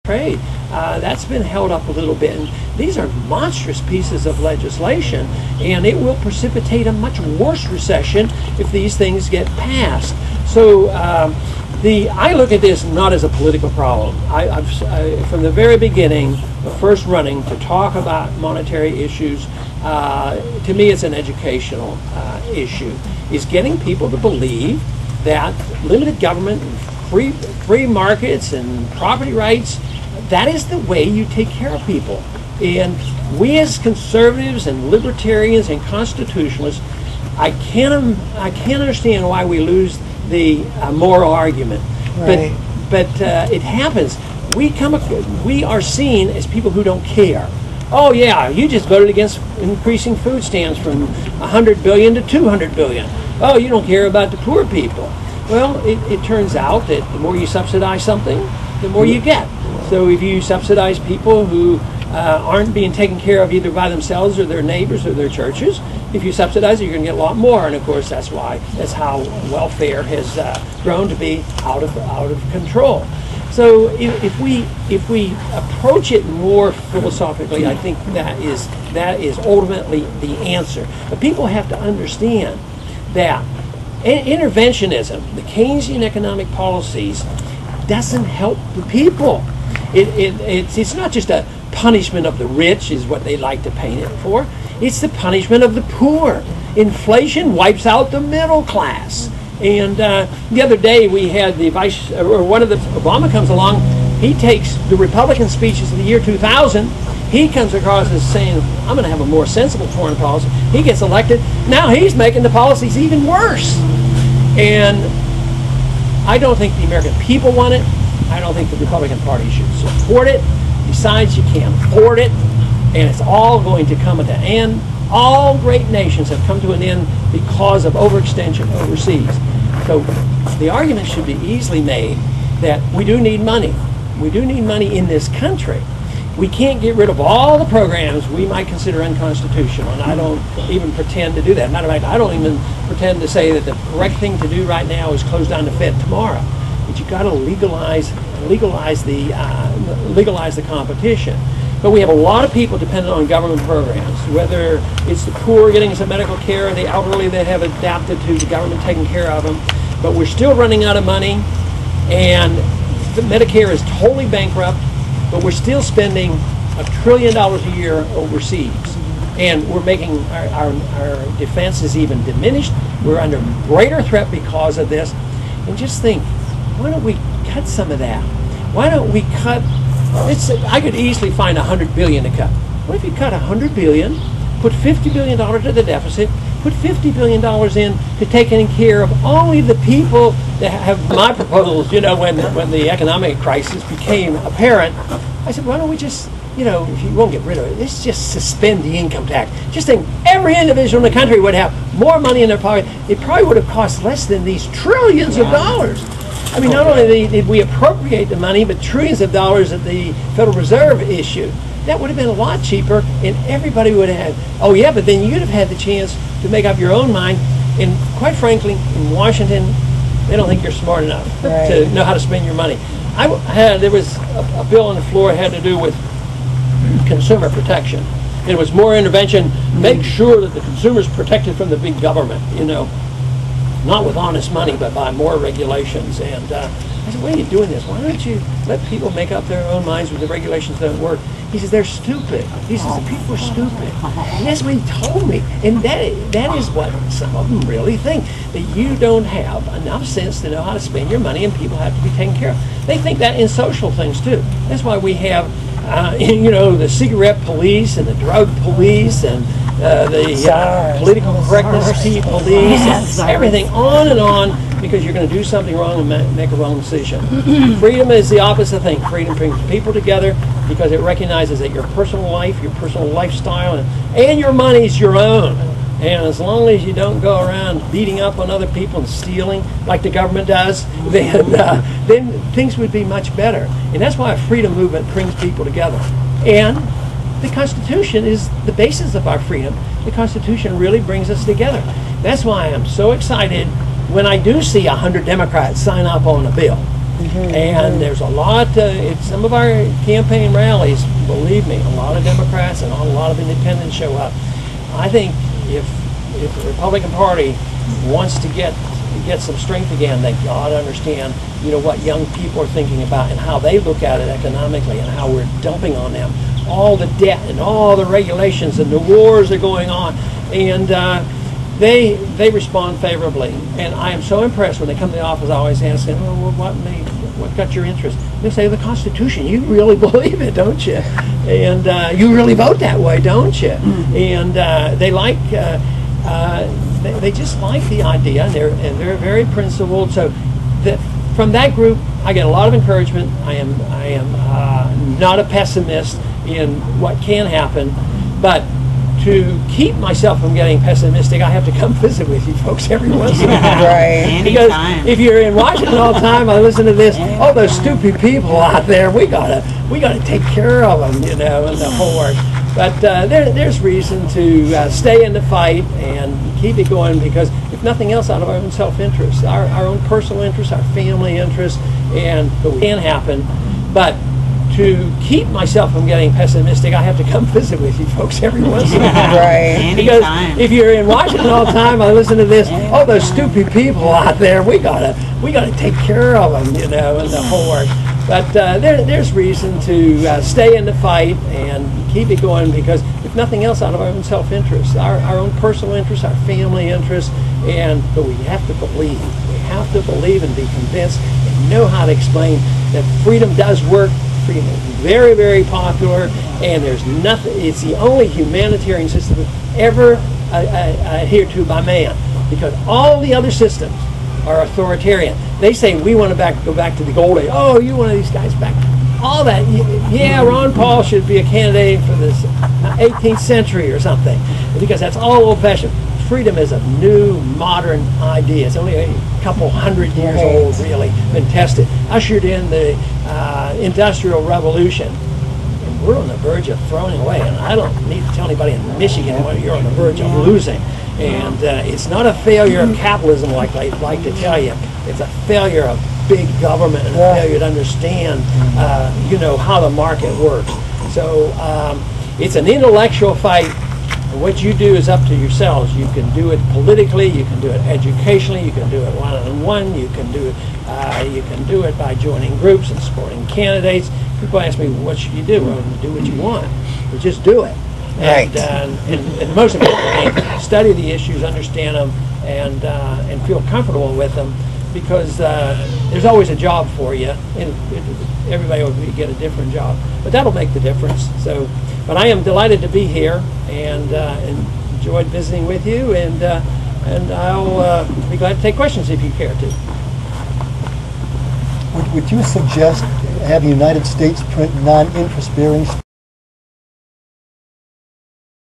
trade. That's been held up a little bit. And these are monstrous pieces of legislation, and it will precipitate a much worse recession if these things get passed. So I look at this not as a political problem. From the very beginning, the first running to talk about monetary issues, to me it's an educational issue. Is getting people to believe that limited government, free markets and property rights, that is the way you take care of people. And we as conservatives and libertarians and constitutionalists, I can't understand why we lose the moral argument. Right. But it happens. We are seen as people who don't care. Oh yeah, you just voted against increasing food stamps from 100 billion to 200 billion. Oh, you don't care about the poor people. Well, it turns out that the more you subsidize something, the more you get. So if you subsidize people who aren't being taken care of either by themselves or their neighbors or their churches, if you subsidize it, you're going to get a lot more. And of course, that's how welfare has grown to be out of control. So if we approach it more philosophically, I think that is ultimately the answer. But people have to understand that interventionism, the Keynesian economic policies, doesn't help the people. It's not just a punishment of the rich, is what they like to paint it for. It's the punishment of the poor. Inflation wipes out the middle class. And the other day we had Obama comes along, he takes the Republican speeches of the year 2000, he comes across as saying, I'm going to have a more sensible foreign policy. He gets elected. Now he's making the policies even worse. And I don't think the American people want it. I don't think the Republican Party should support it. Besides, you can't afford it. And it's all going to come at an end. All great nations have come to an end because of overextension overseas. So the argument should be easily made that we do need money. We do need money in this country. We can't get rid of all the programs we might consider unconstitutional, and I don't even pretend to do that. Matter of fact, I don't even pretend to say that the correct thing to do right now is close down the Fed tomorrow. But you've got to legalize the competition. But we have a lot of people dependent on government programs, whether it's the poor getting some medical care or the elderly that have adapted to the government taking care of them. But we're still running out of money, and the Medicare is totally bankrupt, but we're still spending $1 trillion a year overseas. And we're making our defense is even diminished. We're under greater threat because of this. And just think, why don't we cut some of that? Why don't we cut? I could easily find $100 billion to cut. What if you cut $100 billion, put $50 billion to the deficit, put $50 billion in to taking care of only the people that have my proposals? You know, when the economic crisis became apparent, I said, why don't we just, if you won't get rid of it, let's just suspend the income tax. Just think, every individual in the country would have more money in their pocket. It probably would have cost less than these trillions of dollars. I mean, not only did we appropriate the money, but trillions of dollars that the Federal Reserve issued. That would have been a lot cheaper, and everybody would have had, oh yeah, but then you'd have had the chance to make up your own mind. And quite frankly, in Washington, they don't think you're smart enough to know how to spend your money. There was a bill on the floor that had to do with consumer protection. It was more intervention, make sure that the consumer's protected from the big government, not with honest money, but by more regulations. And I said, why are you doing this? Why don't you let people make up their own minds when the regulations don't work? He says, they're stupid. He says, the people are stupid. And that's what he told me. And that is what some of them really think, that you don't have enough sense to know how to spend your money, and people have to be taken care of. They think that in social things, too. That's why we have, the cigarette police and the drug police and the political correctness police, and everything on and on, because you're going to do something wrong and make a wrong decision. Freedom is the opposite thing. Freedom brings people together because it recognizes that your personal life, your personal lifestyle, and your money is your own. And as long as you don't go around beating up on other people and stealing like the government does, then things would be much better. And that's why a freedom movement brings people together. And the Constitution is the basis of our freedom. The Constitution really brings us together. That's why I'm so excited when I do see 100 Democrats sign up on a bill. And there's a lot, at some of our campaign rallies, believe me, a lot of Democrats and a lot of independents show up. I think if the Republican Party wants to get some strength again, they ought to understand, you know, what young people are thinking about and how they look at it economically and how we're dumping on them all the debt and all the regulations and the wars that are going on. And they respond favorably. And I am so impressed when they come to the office. I always ask them, well, what got your interest? They say, the Constitution. You really believe it, don't you? And you really vote that way, don't you? And they like, they just like the idea, and they're very principled. So from that group, I get a lot of encouragement. I am not a pessimist in what can happen, but to keep myself from getting pessimistic, I have to come visit with you folks every once in a while. Right. Because if you're in Washington all the time, I listen to this. Oh, those stupid people out there. We gotta take care of them, you know, and the whole work. But there's reason to stay in the fight and keep it going, because if nothing else, out of our own self-interest, our own personal interest, our family interest, and it can happen. But to keep myself from getting pessimistic, I have to come visit with you folks every once in a while. Right. Because if you're in Washington all the time, I listen to this. Oh, those stupid people out there. We gotta take care of them, you know, and the whole work. But there's reason to stay in the fight and keep it going, because if nothing else, out of our own self-interest, our own personal interest, our family interest, but we have to believe. We have to believe and be convinced and know how to explain that freedom does work. Freedom is very, very popular, and there's nothing. It's the only humanitarian system ever adhered to by man, because all the other systems are authoritarian. They say we want to go back to the gold age. Oh, you one of these guys back. All that. Yeah, Ron Paul should be a candidate for this 18th century or something, because that's all old-fashioned. Freedom is a new, modern idea. It's only a couple hundred years old, really, been tested. Ushered in the Industrial Revolution. And we're on the verge of throwing away. And I don't need to tell anybody in Michigan what you're on the verge of losing. And it's not a failure of capitalism like they like to tell you. It's a failure of big government and a failure to understand, you know, how the market works. So it's an intellectual fight. And what you do is up to yourselves. You can do it politically, you can do it educationally, you can do it one-on-one, you can do it by joining groups and supporting candidates. People ask me, what should you do? Well, do what you want. But just do it. Right. And most importantly, study the issues, understand them, and feel comfortable with them, because there's always a job for you. And everybody will get a different job, but that'll make the difference. So, but I am delighted to be here and enjoyed visiting with you, and I'll be glad to take questions if you care to. Would you suggest having the United States print non-interest bearing